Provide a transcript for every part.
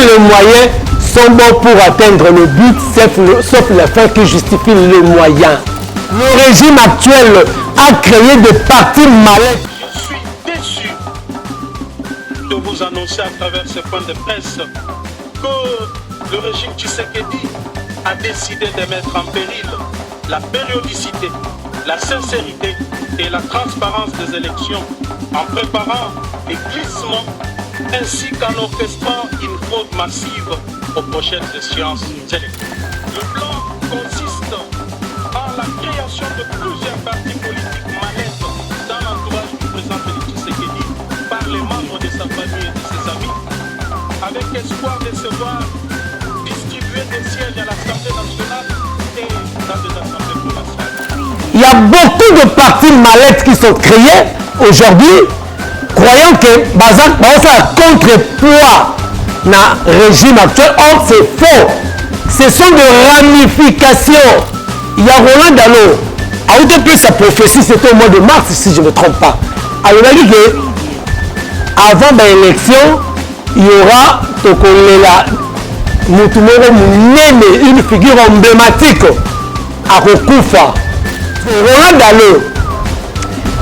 les moyens sont bons pour atteindre le but, sauf la fin qui justifie le moyen. Le régime actuel a créé des partis malins. Je suis déçu de vous annoncer à travers ce point de presse que le régime Tshisekedi a décidé de mettre en péril la périodicité, la sincérité et la transparence des élections en préparant les glissements ainsi qu'en orchestrant une fraude massive aux prochaines échéances électives. Le plan consiste en la création de plusieurs partis politiques malhonnêtes dans l'entourage du président Félix Tshisekedi par les membres de sa famille et de ses amis, avec espoir de se voir distribuer des sièges à l'Assemblée nationale et dans des assemblées provinciales. Il y a beaucoup de partis malhonnêtes qui sont créés aujourd'hui, croyant que Bazak va faire contrepoids dans le régime actuel. Or, c'est faux. Ce sont des ramifications. Il y a Roland Dalo. A eu sa prophétie, c'était au mois de mars, si je ne me trompe pas. Alors, il a dit que avant l'élection, il y aura Tokolela Moutoumoro Mounene, une figure emblématique à Rokufa. Roland Dalo,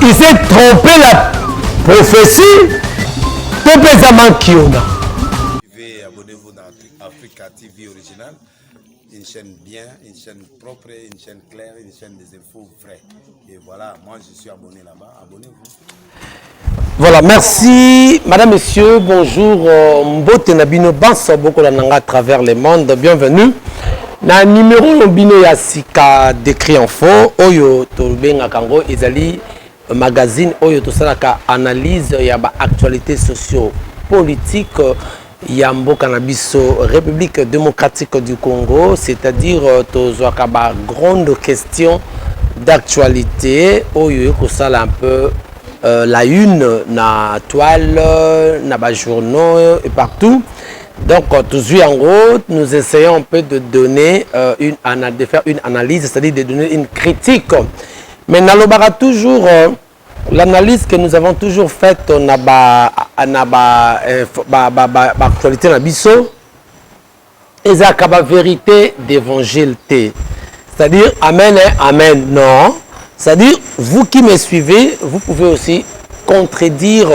il s'est trompé la prophétie. Abonnez-vous dans Africa TV original, une chaîne bien, une chaîne propre, une chaîne claire, une chaîne des infos vraies. Et voilà, moi je suis abonné là-bas, abonnez-vous. Voilà, merci. Madame, Messieurs, bonjour. Mbote Nabino Bansa Boko Lananga à travers le monde. Bienvenue. Na numéro Lombino Yasika décrit en faux. Oyo Tolbenga Kango Ezali magazine. Oyo Tosalaka analyse Yaba actualité socio-politique. Yambo Canabiso République démocratique du Congo. C'est-à-dire Tozoakaba grande question d'actualité. Oyo Kosala un peu. La une, na toile, na bas journaux et partout. Donc, toujours en gros, nous essayons un peu de donner de faire une analyse, c'est-à-dire de donner une critique. Mais nous avons toujours l'analyse que nous avons toujours faite na actualité na biso et ça la vérité d'évangile. C'est-à-dire amen et amen non. C'est-à-dire, vous qui me suivez, vous pouvez aussi contredire,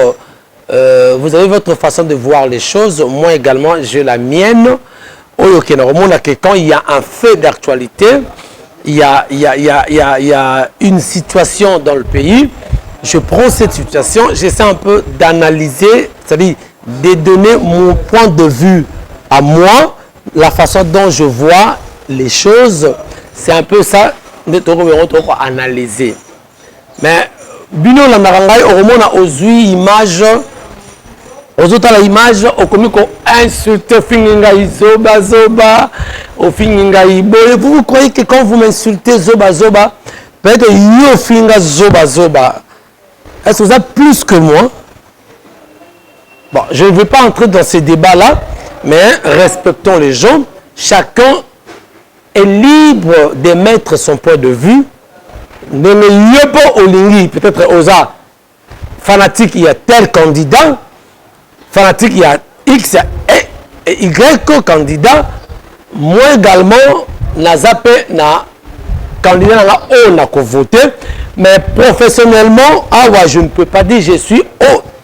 vous avez votre façon de voir les choses, moi également j'ai la mienne. Quand il y a un fait d'actualité, il y a une situation dans le pays, je prends cette situation, j'essaie un peu d'analyser, c'est-à-dire de donner mon point de vue à moi, la façon dont je vois les choses, c'est un peu ça. Analyser. Mais bino la narangai au ozui image ozoto la image au komiko insulte finginga zoba zoba au finginga iboye. Vous croyez que quand vous m'insultez zoba zoba peut-être yo finga zoba zoba, est-ce que vous êtes plus que moi? Bon, je ne vais pas entrer dans ces débats là, mais respectons les gens. Chacun est libre d'émettre son point de vue. Peut-être Oza, fanatique, il y a tel candidat, fanatique, il y a X et Y candidat. Moi également, na candidat on a voté, mais professionnellement, je ne peux pas dire je suis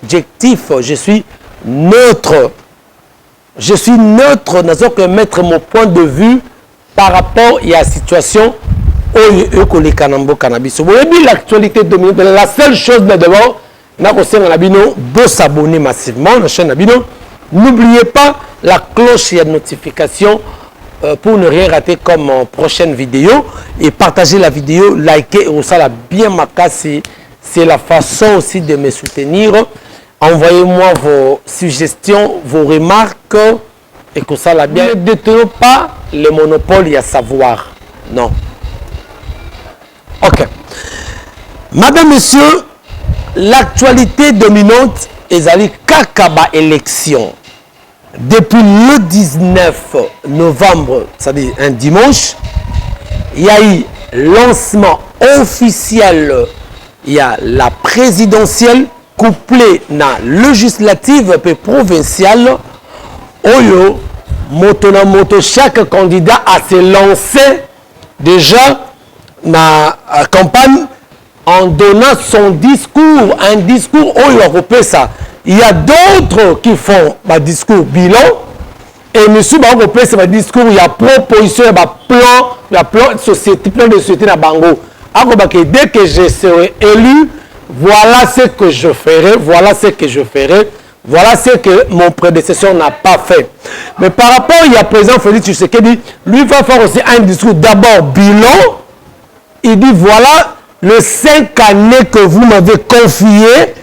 objectif, je suis neutre. Je suis neutre, n'a pas que mettre mon point de vue par rapport à la situation où l'actualité domine. La seule chose d'abord, vous s'abonner massivement à la chaîne Nabino. N'oubliez pas la cloche et la notification pour ne rien rater comme prochaine vidéo. Et partagez la vidéo, likez et ça la bien makasi. C'est la façon aussi de me soutenir. Envoyez-moi vos suggestions, vos remarques. Et que ça la bien. Ne détenez pas le monopole à savoir. Non. Ok. Madame, Monsieur, l'actualité dominante est la Kakaba élection. Depuis le 19 novembre, c'est-à-dire un dimanche, il y a eu lancement officiel. Il y a la présidentielle couplée à la législative et provinciale. Oyo moto na moto, chaque candidat a se lancé déjà na campagne en donnant son discours, un discours où ça. Il y a d'autres qui font un discours bilan et monsieur Bango c'est un discours, il y a proposition, il y a plan de société, plan de société na bango. Dès que je serai élu, voilà ce que je ferai, voilà ce que je ferai, voilà ce que mon prédécesseur n'a pas fait. Mais par rapport, il y a président Félix Tshisekedi, lui va faire aussi un discours d'abord bilan. Il dit voilà les 5 années que vous m'avez confiées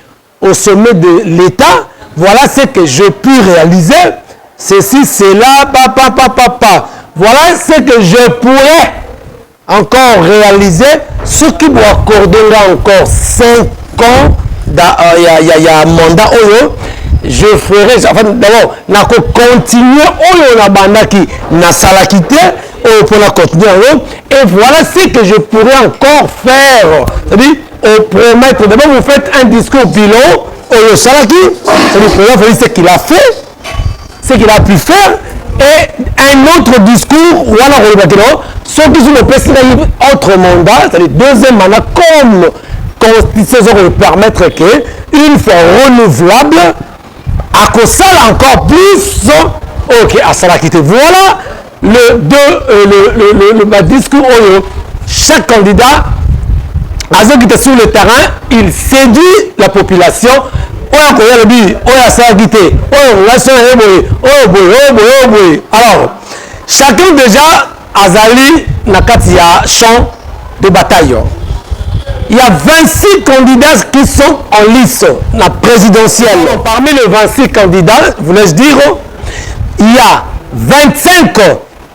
au sommet de l'État, voilà ce que j'ai pu réaliser, ceci, cela, papa. Voilà ce que je pourrais encore réaliser, ce qui me accordera encore 5 ans, il y a un mandat, je ferai, enfin d'abord, je continuer, na salakité, pour la continuer, et voilà ce que je pourrais encore faire. C'est-à-dire, promettre, d'abord vous faites un discours bilan, au salaki, c'est-à-dire, ce qu'il a fait, ce qu'il a pu faire, et un autre discours, voilà, ceux qui sont le président autre mandat, c'est-à-dire deuxième mandat, comme constitution va permettre qu'une fois renouvelable, à cause ça encore plus, ok, à ça la quitter. Voilà le discours, chaque candidat, à ceux qui étaient sur le terrain, il séduit la population. Alors, chacun déjà azali nakatia champ de bataille. Il y a 26 candidats qui sont en liste la présidentielle. Parmi les 26 candidats, vous laisse dire, il y a 25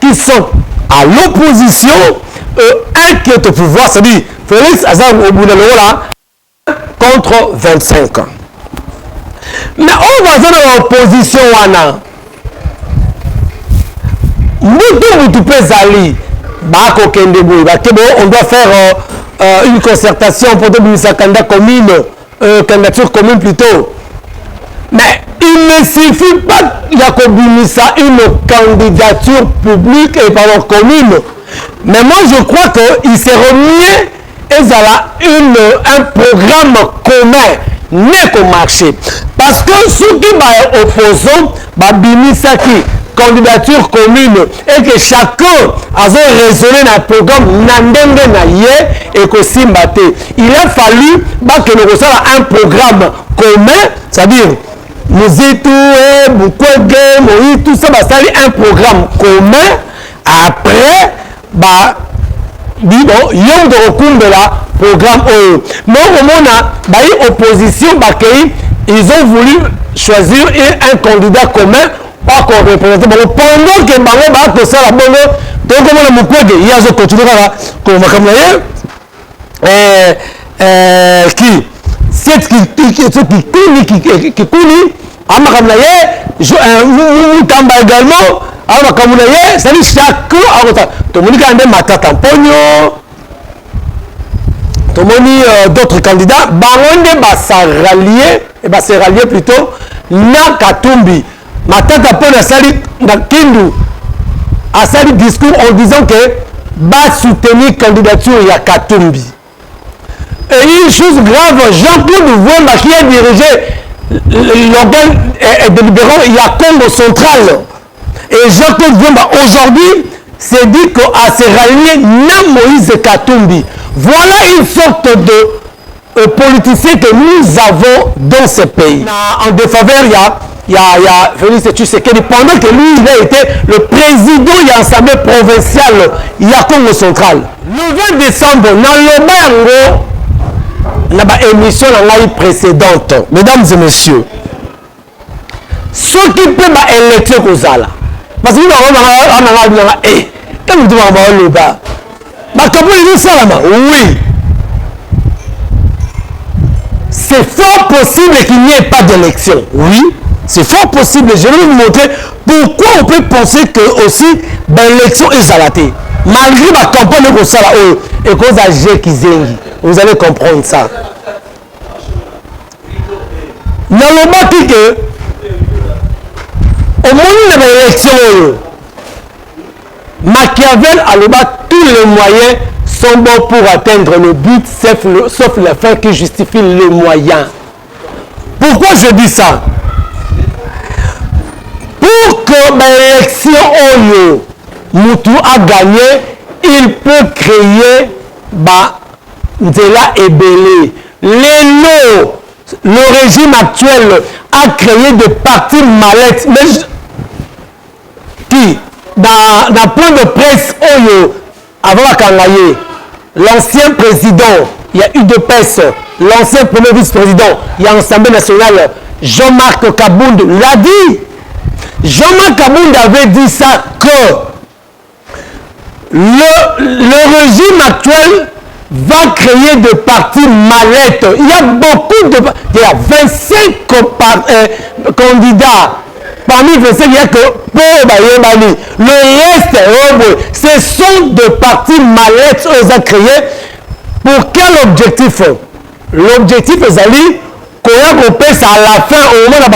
qui sont à l'opposition et un qui est au pouvoir, c'est-à-dire Félix Azar Oboudalola contre 25 ans. Mais on va dans l'opposition, on doit faire une concertation pour devenir sa candidature commune plutôt. Mais il ne suffit pas de une candidature publique et par commune. Mais moi je crois qu'il serait mieux un programme commun n'est qu'au marché. Parce que ceux qui sont opposants, Bimisaki, candidature commune, et que chacun a raisonné dans le programme Nandenge Naye et que Simbate. Il a fallu que nous ressort un programme commun, c'est-à-dire Mouzitou, Bukwege, Moïse, tout ça, c'est un programme commun. Après, yon de recours de la programme OE. Mais au moment où opposition, ils ont voulu choisir un candidat commun pas qu'on représente. Pendant que Bango va ça la bonne, donc on a Mukwege, il y a continué là, comme qui c'est qui Mutamba également, alors Kamunaye, ça dit chaque Tomonika Ande Matata Pogno, Tomoni d'autres candidats, Baronde se rallier plutôt, na Katumbi. Matata Pogno Sali Kindu a sali discours en disant que va soutenir candidature il y a Katumbi. Et une chose grave, Jean-Claude Vouemba qui a dirigé l'organe délibérant, il y a Congo central. Et Jean-Claude Vouemba aujourd'hui s'est dit qu'à se rallier na Moïse Katumbi. Voilà une sorte de politicien que nous avons dans ce pays. En défaveur, il y a Félix Tshisekedi, pendant que lui, il a été le président de l'Assemblée provinciale, il y a Congo central. Le 20 décembre, dans le Bango, dans l'émission précédente, mesdames et messieurs, ceux qui peuvent électer aux ala, parce que nous oui, c'est fort possible qu'il n'y ait pas d'élection. Oui, c'est fort possible. Je vais vous montrer pourquoi on peut penser que aussi l'élection est salatée. Malgré la campagne de Sala et cause à Jekizengi. Vous allez comprendre ça. Dans le bas que au moment de l'élection, Machiavel a le bas, tous les moyens sont bons pour atteindre le but, sauf la fin qui justifie le moyen. Pourquoi je dis ça? Pour que l'élection Oyo Moutou a gagné, il peut créer Ndela Ebele. Le régime actuel a créé des partis mallettes. Mais qui, dans point de presse Oyo, avant la Kangaye, l'ancien président, il y a eu deux personnes, l'ancien premier vice-président, il y a l'Assemblée nationale, Jean-Marc Kabound l'a dit. Jean-Marc Kabound avait dit ça que le régime actuel va créer des partis mallettes. Il y a beaucoup de... Il y a 25 candidats. Parmi 25, il y a que le reste, ce sont des partis mallettes qu'ils ont créés. Pour quel objectif? L'objectif est d'aller à la fin, au moment où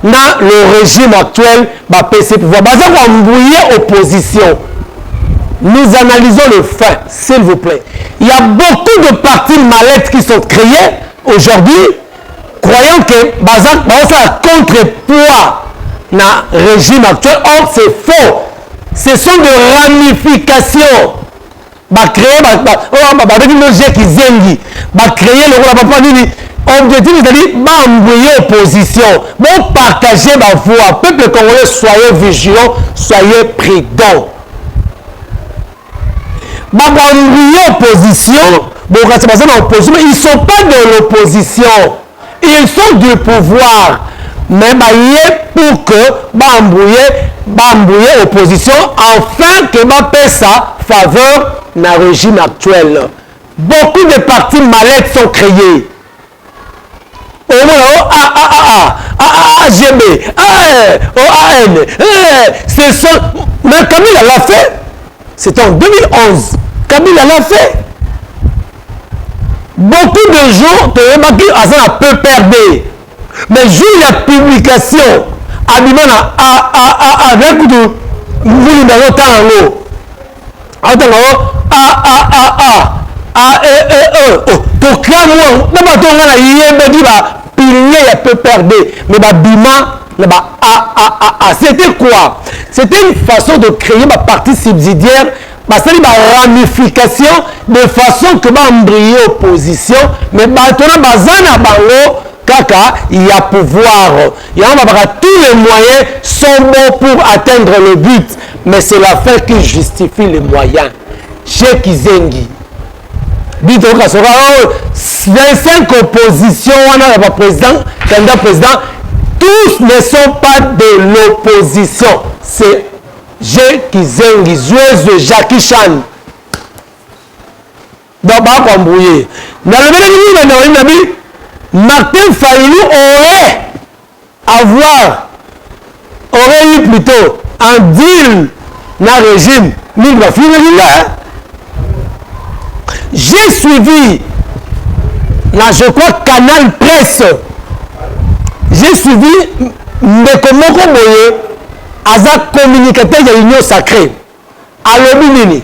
le régime actuel va passer pouvoir. Opposition. Nous analysons le fait, s'il vous plaît. Il y a beaucoup de partis mallettes qui sont créés aujourd'hui, croyant que Bazan va faire contrepoids dans le régime actuel. Or, c'est faux. Ce sont des ramifications. Créer l'objectif c'est-à-dire envoyer opposition, partager ma voix. Peuple congolais, soyez vigilants, soyez prudents. Opposition, ils ne sont pas de l'opposition, ils sont du pouvoir. Mais pour que bambouiller opposition, afin que sa faveur dans le régime actuel. Beaucoup de partis mallettes sont créés. AGB, OAN, ce sont... Mais Kabila l'a fait. C'était en 2011. Kabila l'a fait. Beaucoup de gens ont un peu perdu. Mais j'ai la publication avec c'était quoi? C'était une façon de créer ma partie subsidiaire, c'est une ramification de façon que embryer opposition, mais il y a pouvoir. Tous les moyens sont bons pour atteindre le but, mais c'est la fin qui justifie les moyens. Chez Kizengi, 25 oppositions, on a candidat président, tous ne sont pas de l'opposition. C'est Chez Kizengi, joueuse de Jackie Chan. Donc, on va embrouiller. Martin Fayulu aurait eu plutôt un deal dans le régime. J'ai suivi, là je crois, Canal Presse. J'ai suivi Ndeko Boye, Aza communicateur de l'Union Sacrée. Alobi,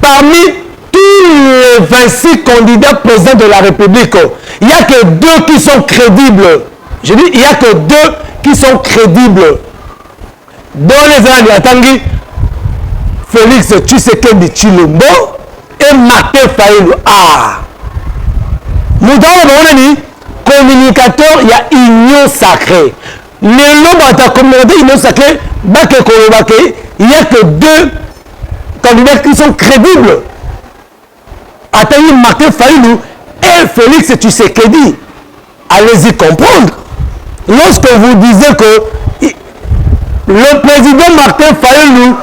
parmi tous les 26 candidats présidents de la République, il n'y a que 2 qui sont crédibles. Je dis, il n'y a que 2 qui sont crédibles. Dans les années Atangi, Félix Tshisekedi Tshilombo et Martin Fayulu. Nous avons communicateur, il y a Union Sacrée. Le nombre de communauté Union Sacrée, il n'y a que 2 candidats qui sont crédibles. Attendez Martin Fayulu et Félix Tshisekedi. Allez-y comprendre. Lorsque vous disiez que le président Martin Fayulu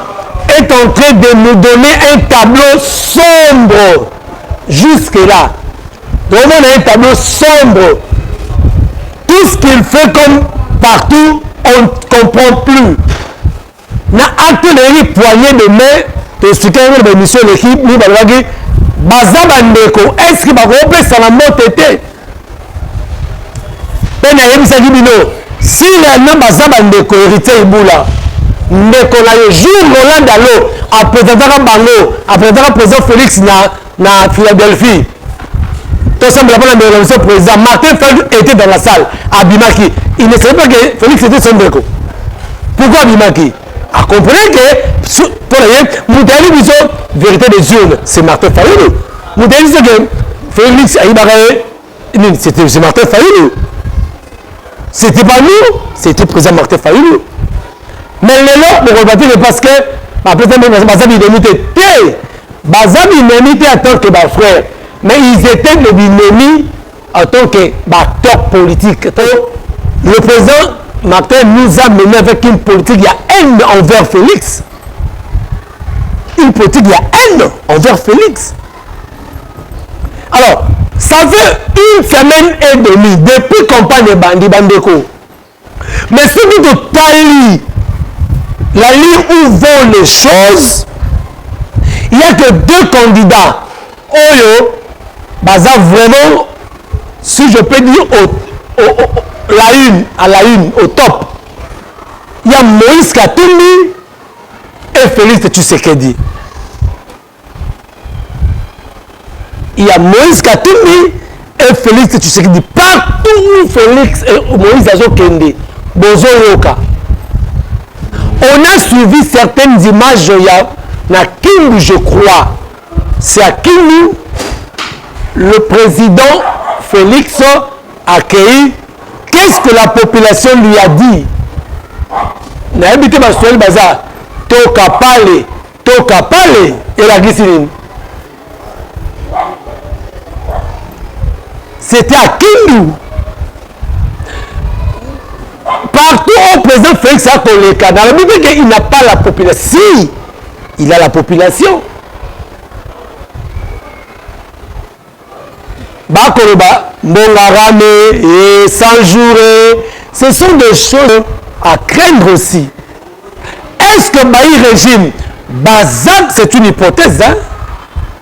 est en train de nous donner un tableau sombre jusque-là. Donc on a un tableau sombre. Tout ce qu'il fait comme partout, on ne comprend plus. Na acte de poignée de main, de ce qu'il y a de mission l'équipe, nous allons Bazabandeko, est-ce que va rompre sa la mort était? Pena yebisaki bino, si réellement bazaba ndeko hérité Ibula ndeko na yo jour Roland Dalo apresentaka bango apresentaka président Félix na Philadelphie tout simplement le président Martin Fayulu était dans la salle abimaki il ne savait pas que Félix était son ndeko pourquoi abimaki a compris que pour rien Moutali biso vérité des urnes c'est Martin Fayulu Moutali c'est que Félix c'était Martin Fayulu. C'était pas nous, c'était le président Martin Fayulu. Mais les lots, pour repartir, parce que Bazabi Nemité, Bazabi Nemité en tant que frère, mais ils étaient les ennemis en tant qu'acteurs politiques. Le président Martin nous a mené avec une politique, il y a haine envers Félix. Une politique, il y a haine envers Félix. Alors, ça fait une semaine et demie depuis campagne Bandi Bandeko. Mais si vous taillez la ligne où vont les choses, il n'y a que deux candidats. Oyo, Baza vraiment, si je peux dire, à la une, au top. Il y a Moïse Katumbi et Félix Tshisekedi. Il y a Moïse Katumbi et Félix Tshisekedi. Partout où Félix et Moïse Azokende, Bozo Yoka. On a suivi certaines images, il y a Kingu, je crois. C'est à Kingu, le président Félix a accueilli. Qu'est-ce que la population lui a dit? N'a habité Bastoel Baza, Toka Pale, et la glycérine. C'était à Kindu. Partout au président Félix a collé le canal. Il n'a pas la population. Si, il a la population. Bakoroba, Mongarame, et Sanjouré, ce sont des choses à craindre aussi. Est-ce que Baï régime, Bazak, c'est une hypothèse, hein?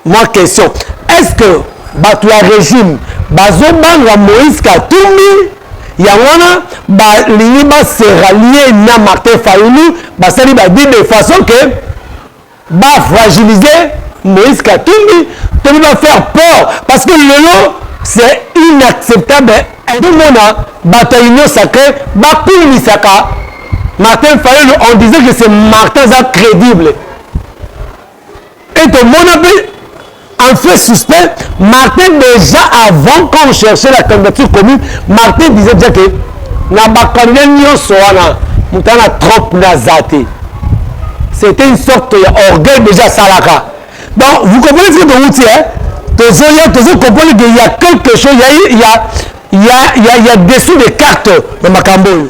Moi, question. Est-ce que Batoua régime, Bazobanga Moïse Katumbi, Yawana, Liniba se rallier na Martin Fayulu, Basali ba dit de façon que va fragiliser Moïse Katumbi, tu vas faire peur parce que le lot c'est inacceptable. Tout le monde a bataillon sacré, Bakouli Saka, Martin Fayulu, on disait que c'est Martin Zak crédible. Et tout le monde a pris en fait suspect. Martin déjà avant qu'on cherchait la candidature commune, Martin disait déjà que na bakandidat nyonso wana mutana trop nazate. C'était une sorte d'orgueil déjà salaka. Donc vous comprenez ce que vous dites, hein? Vous comprenez qu'il y a quelque chose, il y a dessous des cartes de Makambo.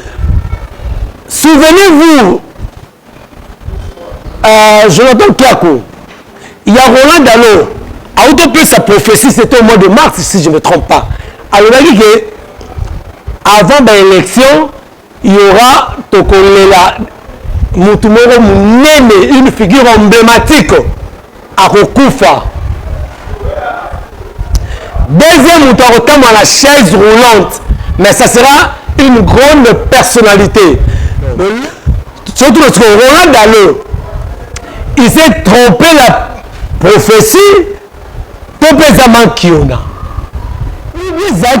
Souvenez-vous, Jonathan Kiakou, il y a Roland Dalo. À peu sa prophétie, c'était au mois de mars, si je ne me trompe pas. Alors, il a dit que avant l'élection, il y aura Tokolela Moutumoro Mounene, une figure emblématique à Rokufa. Deuxième Moutarotamo à la chaise roulante, mais ça sera une grande personnalité. Surtout parce que Roland Dalo, il s'est trompé la prophétie.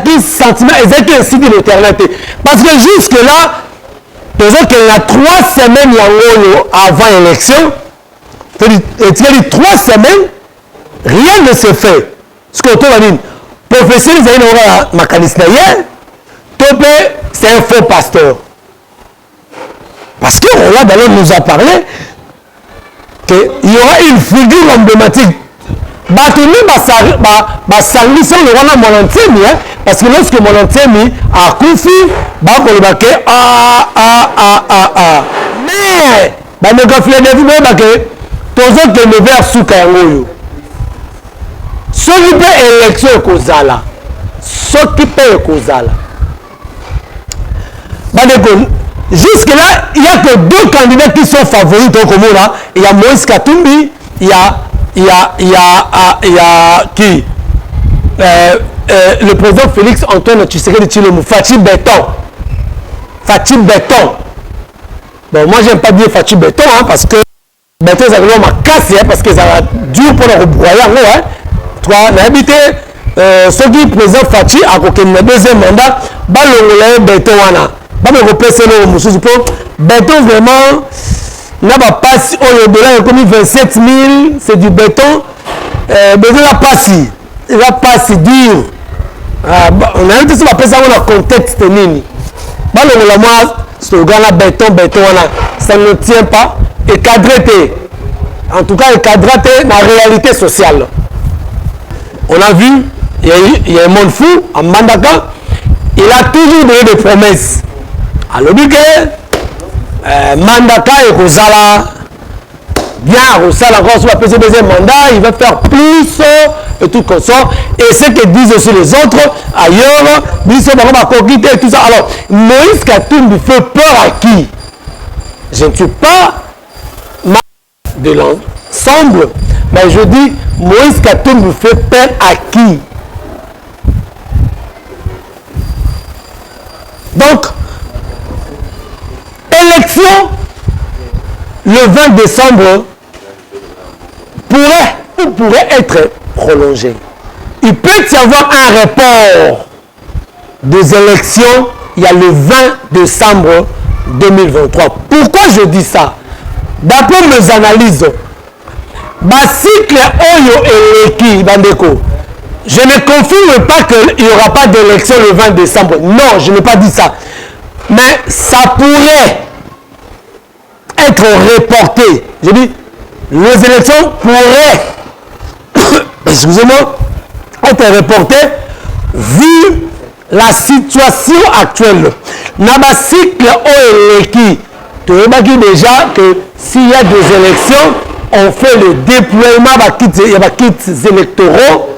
Ils sentiment ainsi de l'éternité. Parce que jusque-là, il y a 3 semaines avant l'élection, c'est-à-dire 3 semaines, rien ne s'est fait. Ce que tu vas dire, professeur Zaïnora Makalisnaye, c'est un faux pasteur. Parce que Roland Dalo nous a parlé qu'il y aura une figure emblématique. Batoni basangisa le wana Monantemi, parce que lorsque Monantemi a koufi, bakolobake mais banegafile devi bake tozo kende vers suka yango. Soki pe élection ekozala, soki pe ekozala. Jusque là, il n'y a que 2 candidats qui sont favoris au Komona. Il y a Moïse Katumbi, il y a qui le président Félix Antoine Tshisekedi Tshilombo, Fachi Béton. Fachi Béton. Bon, moi, j'aime pas dire Fachi Béton, hein, parce que Béton, ça va me casser, parce que ça va dur pour le rebroyer. Hein. Toi, on a habité, ceux qui présentent Fachi, à côté de deuxième mandat, le Béton, on a me repasser le monsieur pour Béton, vraiment, n'a pas si on est comme 27 000, c'est du béton. Béton n'a pas si, il va pas si dur. On a dit ça, on ça dans le contexte nini. Le moi, slogan là, béton, ça ne tient pas. Et cadré, en tout cas, cadré dans la réalité sociale. On a vu, il y a un monde fou, en Mandaka, il a toujours donné des promesses. Alors, dit que Mandaka et Rosala, bien, Rosala encore sur la deuxième mandat, il va faire plus et tout comme ça. Et ce que disent aussi les autres ailleurs, disent que va coquiter et tout ça. Alors, Moïse Katumbi fait peur à qui? Je ne suis pas de l'ensemble, mais je dis Moïse Katumbi fait peur à qui? Donc, élection le 20 décembre pourrait être prolongée. Il peut y avoir un report des élections, il y a le 20 décembre 2023. Pourquoi je dis ça? D'après mes analyses, cycle Oyo et Leki Bandeko, je ne confirme pas qu'il n'y aura pas d'élection le 20 décembre. Non, je n'ai pas dit ça. Mais ça pourrait être reporté. Je dis, les élections pourraient, excusez-moi, être reportées vu la situation actuelle. Dans le cycle Oeleki, tu vois déjà que s'il y a des élections, on fait le déploiement des kits électoraux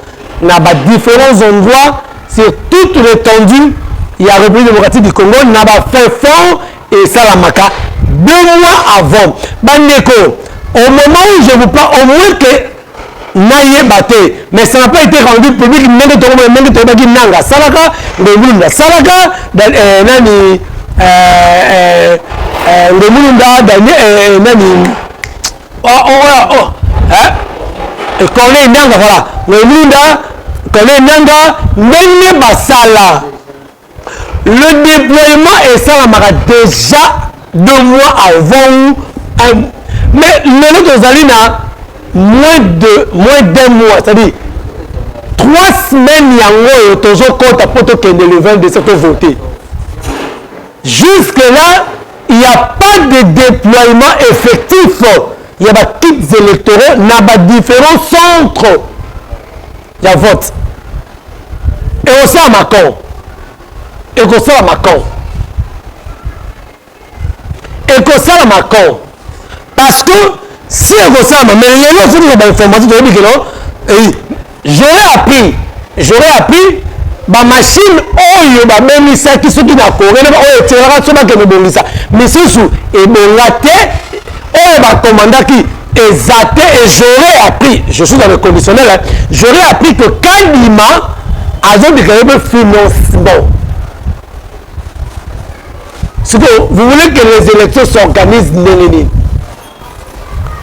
dans différents endroits sur toute l'étendue. Il y a la République démocratique du Congo, il y a fait fort et Salamaka. 2 mois avant, Bandeko, au moment où je vous parle, au moins que Naye Baté, mais ça n'a pas été rendu public, Nanga Salaka, Remunda Salaka, Nani, Remunda, Nani, Kone Nanga, voilà, Remunda, Kone Nanga, Nene Basala. Le déploiement est ça déjà 2 mois avant. Mais le autre Zalina, moins d'un mois, c'est-à-dire 3 semaines, il y a un toujours compte à poto qui est le 20 décembre voté. Jusque-là, il n'y a pas de déploiement effectif. Il y a des kits électoraux dans différents centres. Il y a vote. Et aussi à Macron. Et qu'on soit à Macron. Et qu'on soit à Macron. Parce que si on soit à Macron, mais il y a une autre information, j'aurais appris, ma machine, même ça qui sont qui n'a mais c'est sous, et mon latte, commandant qui exacté, et j'aurais appris, je suis dans le conditionnel, j'aurais appris que Kadima a déclaré le financement. C'est que vous voulez que les élections s'organisent,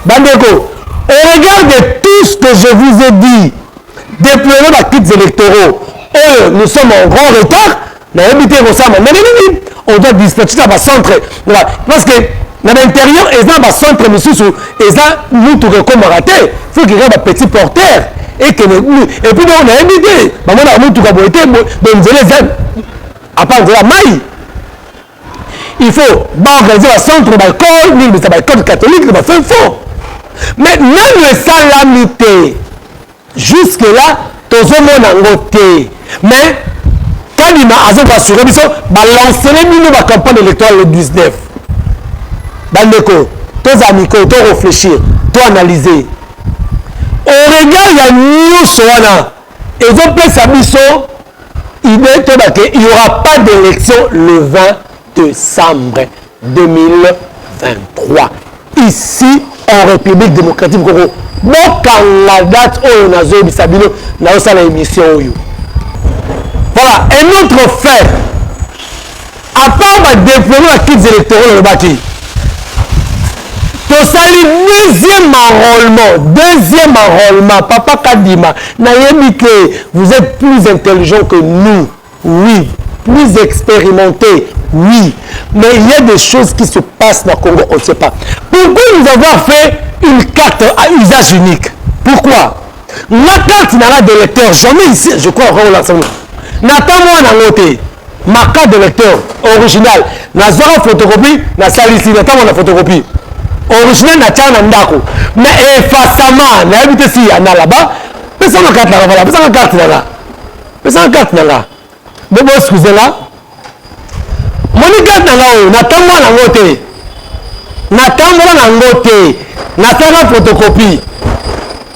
Bandeko, au regard de tout ce que je vous ai dit, déploiement des kits électoraux, nous sommes en grand retard, on doit dispatcher dans le centre. Parce que dans l'intérieur, il y a un centre, et ça, nous, tout comme raté, il faut qu'il y ait un petit porteur. Et puis, on a invité, on a tout à part de la maille. Il faut organiser un centre d'alcool, mais ça va être catholique, ça va faire fort. Mais même le salamité, jusque-là, tout le monde a noté. Mais quand il m'a assuré, il va lancer la campagne électorale le 19. Bandeko, tous amis, tous réfléchir, tous analyser. Au regard, il y a nous soana. Et ils ont pris sa mission, il n'y aura pas d'élection le 20 décembre 2023. Ici, en République démocratique du Congo. Donc, quand la date où on a joué Sabino, on a eu l'émission. Voilà, un autre fait. à part ma déploiement à kits électoraux le bâti. Tosali deuxième enrôlement, Papa Kadima, Nayebi que vous êtes plus intelligent que nous, oui, plus expérimenté, oui, mais il y a des choses qui se passent dans le Congo, on ne sait pas. Pourquoi nous avons fait une carte à usage unique? Pourquoi? La carte n'a pas de lecteur, jamais ici, je crois, on l'ensemble. N'attends-moi dans l'autre. Ma carte de lecteur originale, na zora photocopie, na salisi, n'attends-moi la photocopie. Original na tchana ndako. Mais effacement, na habité si yana là-bas, personne n'a carte là, voilà, personne n'a carte là. Personne n'a carte là. Mais bon, excusez-là. Mon carte là, n'attends-moi dans l'autre. N'attends-moi dans l'autre. N'attends-moi photocopie.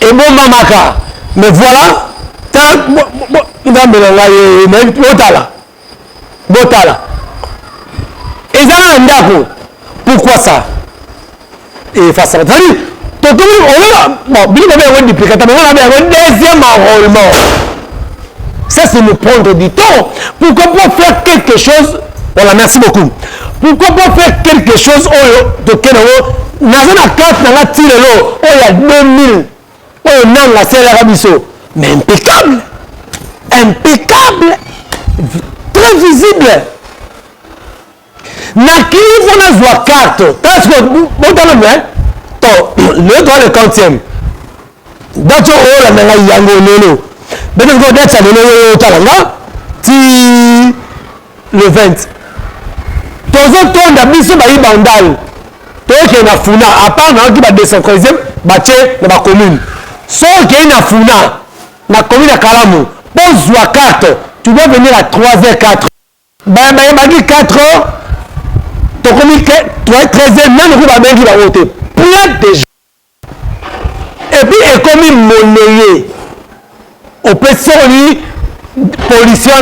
Et bon, mamaka. Mais voilà, Botala. Et ça, pourquoi ça? Et face à ça, bon, deuxième enrôlement. Ça, c'est me prendre du temps. Pourquoi pas faire quelque chose? Voilà, merci beaucoup. Pourquoi pas faire quelque chose de Kenoro? Nazana carte dans la tire l'eau. Oh, il y a 2000. Oh, non, la serre Arabiso. Mais impeccable. Impeccable. Très visible. Nakili vona zwa carte. Parce que bon dans le droit le quantième. Dacho oh la nanga yango lelo. Bete ko dacha lelo talanga ti le 20. Tozo tonda biso ba ibandal. To ke na funa à part na ki ba décentraliser ba tché na ba commune. So ke na funa na commune à Kalamu. Pose zwa carte. Tu dois venir à 3h04. Ben, dit 4h. Tu as commis 13h, même vous avez dit la voter. Plein de gens. Et puis, il est commis monnaie. On peut sortir, policier,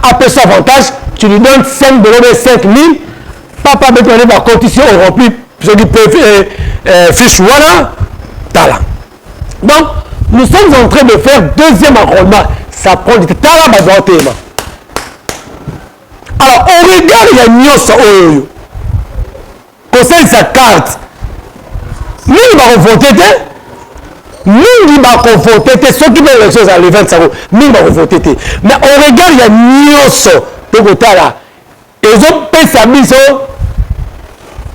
à peu avantage, tu lui donnes 5 $, 5 000. Papa, mais tu vas la condition remplie. Ce qui peut fiche, voilà. Tala. Donc, nous sommes en train de faire deuxième enrôlement. Ça prend du temps. Alors, on regarde il y a Nyos Oyo. Conseil sa carte. Nous, il va voter. Nous, il va voter. Ceux qui veulent les choses à l'événement, ça va. Nous, il va voter. Mais on regarde il y a Nyos de côté là. Ils ont payé sa mise.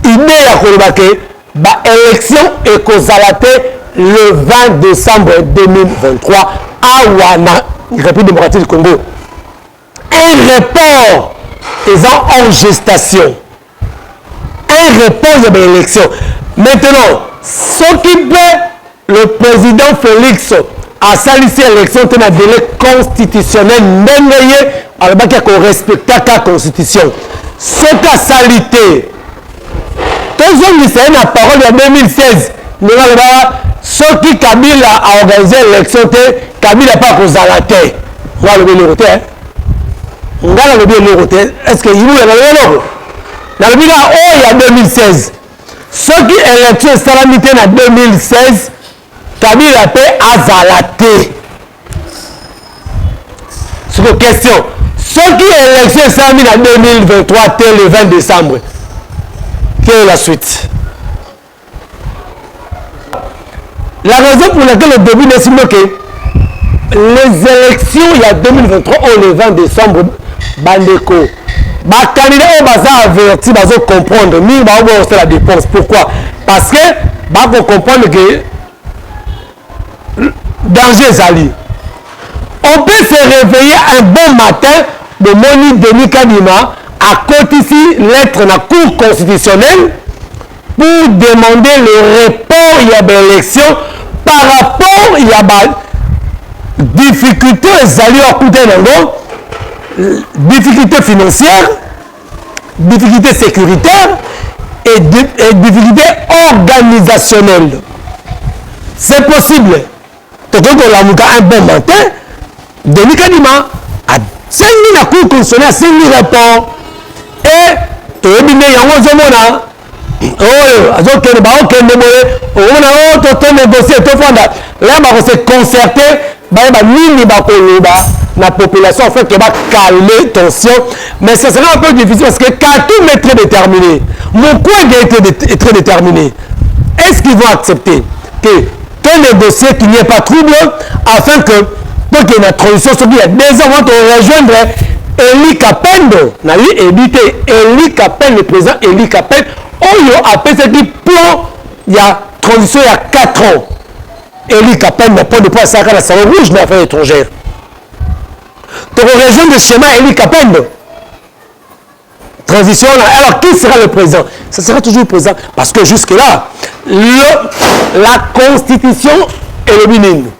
Idée à Kolobake. Élection et Kozalate le 20 décembre 2023 à Wana, République démocratique du Congo. Un report est en gestation. Un report de l'élection. Maintenant, ce qui peut le président Félix a salissé l'élection dans un délai constitutionnel, même alors qu'il faut respecter la constitution. Ce qu'a salité, tous les lycéens la parole en 2016, ce qui Kabila a organisé l'élection, Kabila n'a pas causé la tête. On va le dire. On va le dire. Est-ce qu'il y a le bilan il y a 2016. Ce qui est l'élection salamité en 2016, Kabila a fait azalaté. C'est une question. Ce qui est l'élection salamité en 2023, c'est le 20 décembre. Quelle est la suite? La raison pour laquelle le début est que les élections il y a 2023 le 20 décembre, Bandeko. Les candidats ont averti, ils vont comprendre. Nous, ils vont la dépense. Pourquoi? Parce que ils vont comprendre que danger est allé. On peut se réveiller un bon matin de Moni Denis Kadima à côté ici, lettre dans la Cour constitutionnelle pour demander le report de l'élection par rapport à des difficultés difficultés financières, difficultés sécuritaires et difficultés organisationnelles. C'est possible. Donc, on a un bon matin, Denis Kadima a 5 000 à Cour constitutionnelle, 5 000 rapports. Et, tu as dit, il y a un là, on s'est concerté la population en fait qui va calmer tension, mais ce sera un peu difficile parce que Katum est très déterminé. Mon coin est très déterminé. Est-ce qu'ils vont accepter que négocier qu'il n'y ait pas de trouble afin que pour qu'il y ait une transition, il y a des gens qui vont rejoindre Eli Kapendo, Eli Kapendo, le président Eli Kapendo, on a appelé ce plan, il y a transition il y a 4 ans. Eli Kapendo n'a pas de poids à la salon rouge d'affaires étrangères. Donc on rejoint le schéma Eli Kapendo. Transition là. Alors qui sera le président? Ce sera toujours le président. Parce que jusque-là, la constitution est le minime.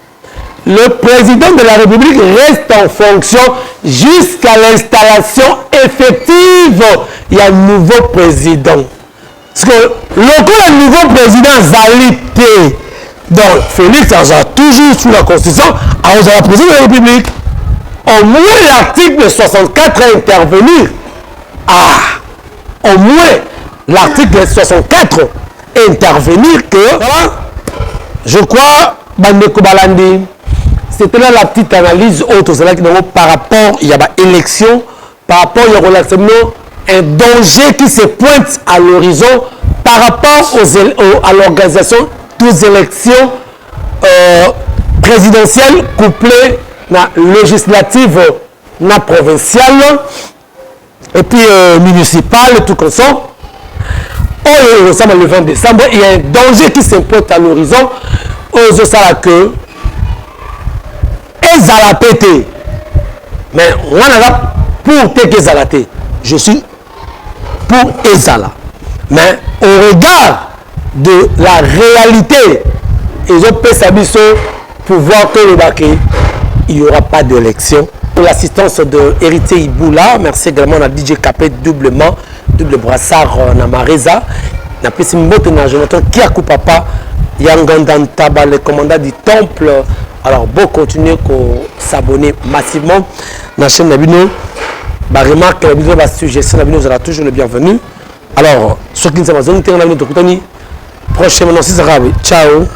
Le président de la République reste en fonction jusqu'à l'installation effective. Il y a un nouveau président. Parce que le nouveau président Zalité, donc Félix a toujours sous la constitution, a la présidence de la République. Au moins l'article 64 a intervenir. Au moins l'article 64 intervenir que, je crois, Bandeko Balandi, c'était là la petite analyse autre, c'est là que par rapport, il y a une élection, par rapport, il y a un danger qui se pointe à l'horizon par rapport à l'organisation des élections présidentielles couplées na législative, na provinciale, et puis municipale, tout comme ça. Nous sommes le 20 décembre, il y a un danger qui se pointe à l'horizon. Aux ça que Ezalapete, mais on a pour te Ezalate, je suis pour Ezala. Mais au regard de la réalité, ils ont fait sa mission pour voir que le baquet, il n'y aura pas d'élection. Pour l'assistance de Héritier Iboula, merci également à DJ Capet double brassard Namareza. Na pesi mbote na Jonathan Kiakupapa Yangandantaba, le commandant du temple. Alors, bon, continuez à s'abonner massivement à la chaîne Nabino. Bah, remarque, la vidéo, la suggestion Nabino sera toujours le bienvenu. Alors, ceux qui ne savent pas, prochainement, c'est ça. Ciao.